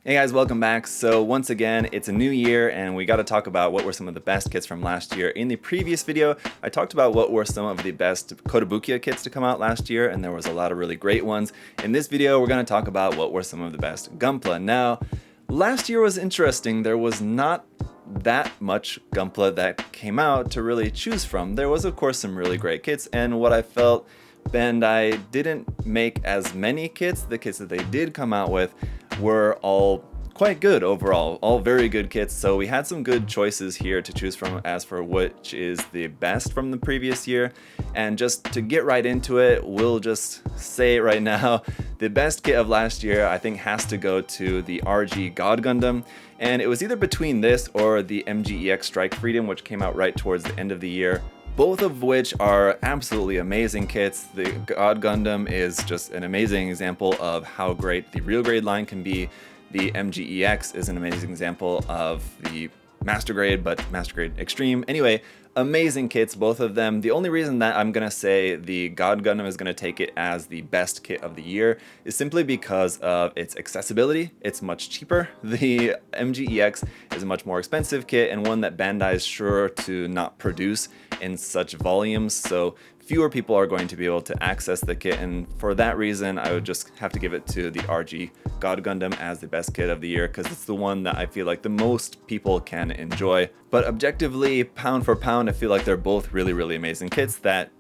Hey guys, welcome back. So once again, it's a new year and we got to talk about what were some of the best kits from last year. In the previous video, I talked about what were some of the best Kotobukiya kits to come out last year, and there was a lot of really great ones. In this video, we're going to talk about what were some of the best Gunpla. Now, last year was interesting. There was not that much Gunpla that came out to really choose from. There was of course some really great kits, and what I felt Bandai didn't make as many kits. The kits that they did come out with were all quite good overall, all very good kits. So we had some good choices here to choose from as for which is the best from the previous year. And just to get right into it, we'll just say it right now. The best kit of last year I think has to go to the RG God Gundam. And it was either between this or the MGEX Strike Freedom, which came out right towards the end of the year. Both of which are absolutely amazing kits. The God Gundam is just an amazing example of how great the real grade line can be. The MGEX is an amazing example of the Master Grade, but Master Grade Extreme. Anyway, amazing kits, both of them. The only reason that I'm gonna say the God Gundam is gonna take it as the best kit of the year is simply because of its accessibility. It's much cheaper. The MGEX is a much more expensive kit and one that Bandai is sure to not produce in such volumes, so fewer people are going to be able to access the kit, and for that reason I would just have to give it to the RG God Gundam as the best kit of the year, because it's the one that I feel like the most people can enjoy. But objectively, pound for pound, I feel like they're both really amazing kits that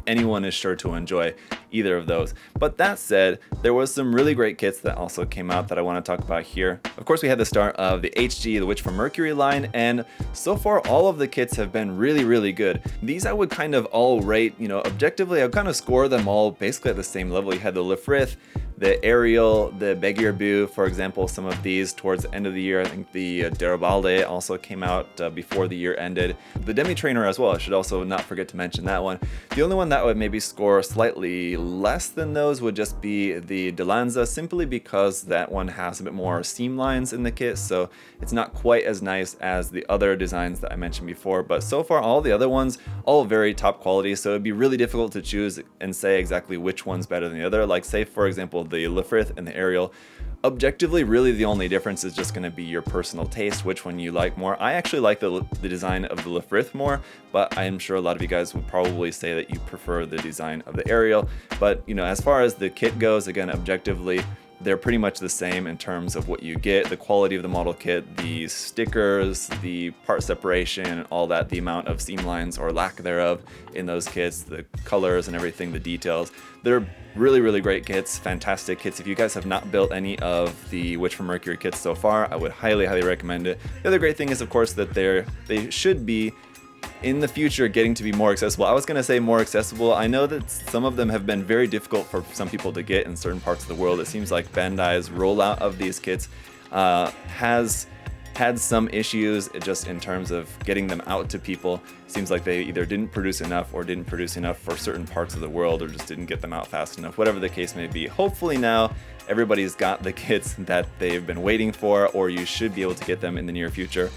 anyone is sure to enjoy either of those. But that said, there was some really great kits that also came out that I want to talk about here. Of course, we had the start of the HG, the Witch from Mercury line, and so far all of the kits have been really good. These I would kind of all rate, objectively, I would kind of score them all basically at the same level. You had the Lifrith, the Ariel, the Begirbu, for example, some of these towards the end of the year. I think the Deribalde also came out before the year ended. The Demi Trainer as well, I should also not forget to mention that one. The only one that would maybe score slightly less than those would just be the Delanza, simply because that one has a bit more seam lines in the kit, so it's not quite as nice as the other designs that I mentioned before. But so far all the other ones, all very top quality, so it'd be really difficult to choose and say exactly which one's better than the other. Like say for example the Lifrith and the Ariel, objectively really the only difference is just going to be your personal taste, which one you like more. I actually like the design of the Lifrith more, but I am sure a lot of you guys would probably say that you prefer the design of the Ariel. But as far as the kit goes, again, objectively they're pretty much the same in terms of what you get, the quality of the model kit, the stickers, the part separation, all that, the amount of seam lines or lack thereof in those kits, the colors and everything, the details. They're really great kits, fantastic kits. If you guys have not built any of the Witch from Mercury kits so far, I would highly recommend it. The other great thing is of course that they should be in the future getting to be more accessible. I was going to say more accessible. I know that some of them have been very difficult for some people to get in certain parts of the world. It seems like Bandai's rollout of these kits has had some issues just in terms of getting them out to people. It seems like they either didn't produce enough or didn't produce enough for certain parts of the world, or just didn't get them out fast enough, whatever the case may be. Hopefully now everybody's got the kits that they've been waiting for, or you should be able to get them in the near future.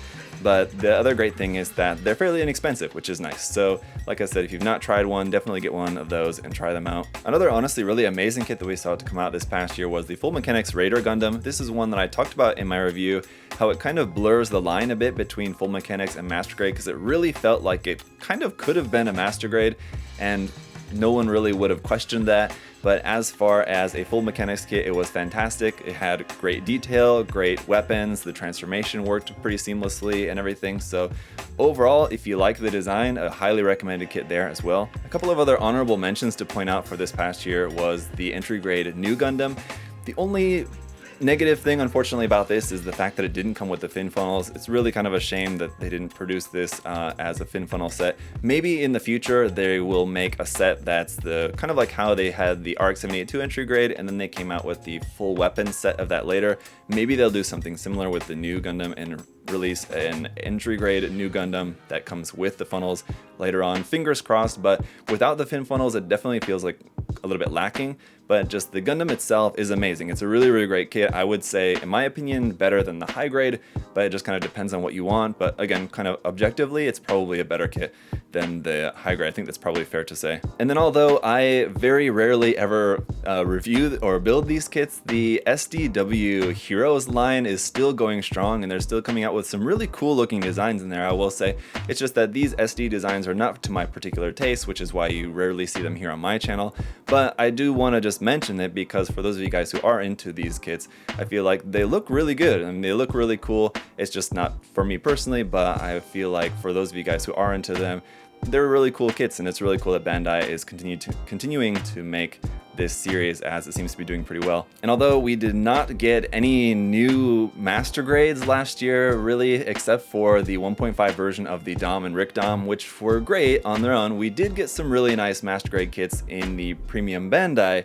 But the other great thing is that they're fairly inexpensive, which is nice. So like I said, if you've not tried one, definitely get one of those and try them out. Another honestly really amazing kit that we saw to come out this past year was the Full Mechanics Raider Gundam. This is one that I talked about in my review, how it kind of blurs the line a bit between Full Mechanics and Master Grade, because it really felt like it kind of could have been a Master Grade and no one really would have questioned that. But as far as a full mechanics kit, it was fantastic. It had great detail, great weapons, the transformation worked pretty seamlessly and everything. So overall, if you like the design, a highly recommended kit there as well. A couple of other honorable mentions to point out for this past year was the entry grade New Gundam. The only negative thing unfortunately about this is the fact that it didn't come with the fin funnels. It's really kind of a shame that they didn't produce this as a fin funnel set. Maybe in the future they will make a set that's the kind of like how they had the RX-782 entry grade and then they came out with the full weapon set of that later. Maybe they'll do something similar with the New Gundam and release an entry grade New Gundam that comes with the funnels later on. Fingers crossed, but without the fin funnels it definitely feels like a little bit lacking. but just the Gundam itself is amazing. It's a really, really great kit. I would say, in my opinion, better than the high grade, but it just kind of depends on what you want. But again, kind of objectively, it's probably a better kit than the high grade. I think that's probably fair to say. And then although I very rarely ever review or build these kits, the SDW Heroes line is still going strong, and they're still coming out with some really cool looking designs in there, I will say. It's just that these SD designs are not to my particular taste, which is why you rarely see them here on my channel. But I do want to just mention it because for those of you guys who are into these kits, I feel like they look really good and they look really cool. It's just not for me personally, but I feel like for those of you guys who are into them, they're really cool kits, and it's really cool that Bandai is continuing to make this series, as it seems to be doing pretty well. And although we did not get any new master grades last year, really, except for the 1.5 version of the Dom and Rick Dom, which were great on their own, we did get some really nice master grade kits in the premium Bandai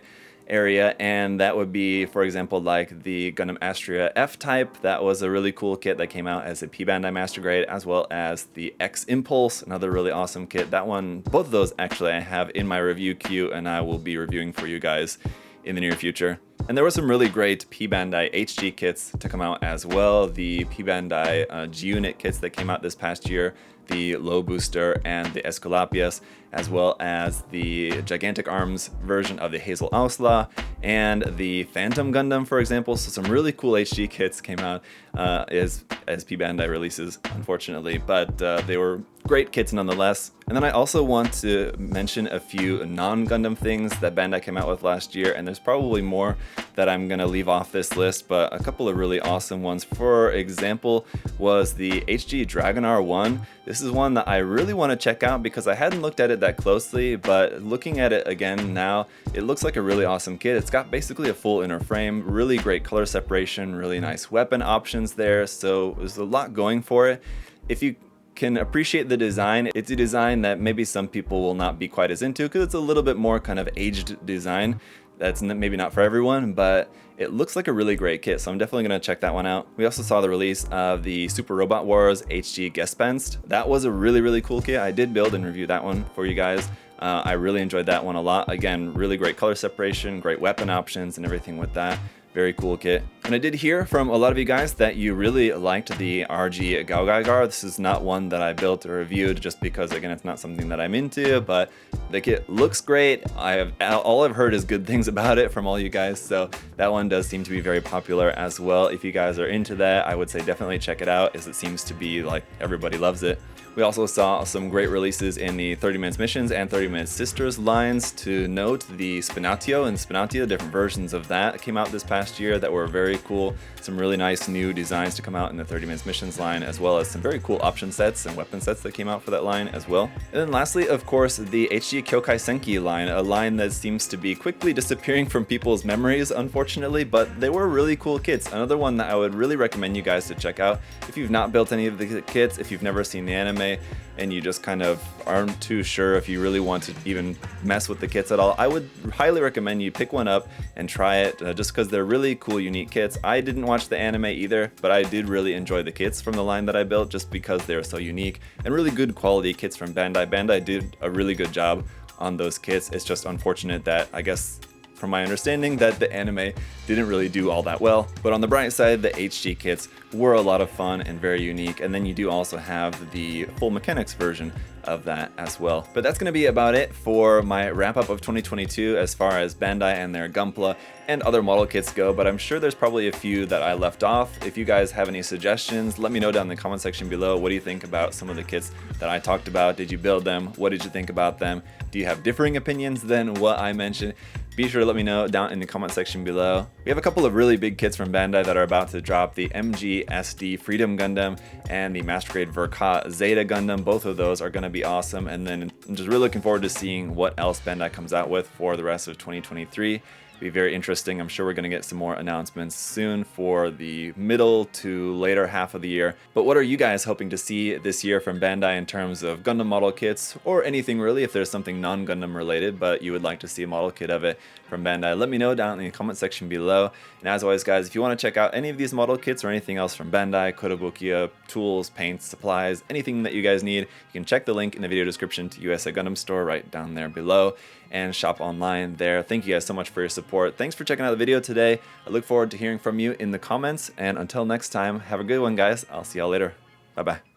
area, and that would be, for example, like the Gundam Astria F-Type. That was a really cool kit that came out as a P Bandai Master Grade, as well as the X Impulse, another really awesome kit. That one, both of those actually I have in my review queue, and I will be reviewing for you guys in the near future. And there were some really great P Bandai HG kits to come out as well. The P Bandai G-Unit kits that came out this past year, the Low Booster and the Esculapius, as well as the Gigantic Arms version of the Hazel Ausla and the Phantom Gundam, for example. So some really cool HG kits came out as P Bandai releases, unfortunately, but they were great kits nonetheless. And then I also want to mention a few non-Gundam things that Bandai came out with last year, and there's probably more that I'm gonna leave off this list, but a couple of really awesome ones. For example, was the HG Dragon R1. This is one that I really want to check out because I hadn't looked at it that closely, but looking at it again now, it looks like a really awesome kit. It's got basically a full inner frame, really great color separation, really nice weapon options there, so there's a lot going for it. If you can appreciate the design, it's a design that maybe some people will not be quite as into because it's a little bit more kind of aged design. That's maybe not for everyone, but it looks like a really great kit, so I'm definitely going to check that one out. We also saw the release of the Super Robot Wars HG Gespenst. That was a really, really cool kit. I did build and review that one for you guys. I really enjoyed that one a lot. Again, really great color separation, great weapon options and everything with that. Very cool kit. And I did hear from a lot of you guys that you really liked the RG Gaogaigar. This is not one that I built or reviewed just because, again, it's not something that I'm into, but the kit looks great. All I've heard is good things about it from all you guys, so that one does seem to be very popular as well. If you guys are into that, I would say definitely check it out, as it seems to be like everybody loves it. We also saw some great releases in the 30 Minutes Missions and 30 Minutes Sisters lines. To note, the Spinatio and Spinatia, different versions of that came out this past year that were very cool. Some really nice new designs to come out in the 30 Minutes Missions line, as well as some very cool option sets and weapon sets that came out for that line as well. And then lastly, of course, the HG Kyokai Senki line, a line that seems to be quickly disappearing from people's memories, unfortunately, but they were really cool kits. Another one that I would really recommend you guys to check out if you've not built any of the kits, if you've never seen the anime, and you just kind of aren't too sure if you really want to even mess with the kits at all. I would highly recommend you pick one up and try it, just because they're really cool, unique kits. I didn't watch the anime either, but I did really enjoy the kits from the line that I built just because they were so unique and really good quality kits from Bandai. Bandai did a really good job on those kits. It's just unfortunate that, I guess, from my understanding, that the anime didn't really do all that well. But on the bright side, the HG kits were a lot of fun and very unique, and then you do also have the full mechanics version of that as well. But that's going to be about it for my wrap-up of 2022 as far as Bandai and their Gunpla and other model kits go, but I'm sure there's probably a few that I left off. If you guys have any suggestions, let me know down in the comment section below. What do you think about some of the kits that I talked about? Did you build them? What did you think about them? Do you have differing opinions than what I mentioned? Be sure to let me know down in the comment section below. We have a couple of really big kits from Bandai that are about to drop, the MG-SD Freedom Gundam and the Master Grade Verka Zeta Gundam. Both of those are going to be awesome, and then I'm just really looking forward to seeing what else Bandai comes out with for the rest of 2023. Be very interesting. I'm sure we're going to get some more announcements soon for the middle to later half of the year. But what are you guys hoping to see this year from Bandai in terms of Gundam model kits, or anything really? If there's something non-Gundam related but you would like to see a model kit of it from Bandai, let me know down in the comment section below. And as always, guys, if you want to check out any of these model kits or anything else from Bandai, Kotobukiya, tools, paints, supplies, anything that you guys need, you can check the link in the video description to USA Gundam Store right down there below and shop online there. Thank you guys so much for your support. support. Thanks for checking out the video today. I look forward to hearing from you in the comments, and until next time, have a good one, guys. I'll see y'all later. Bye-bye.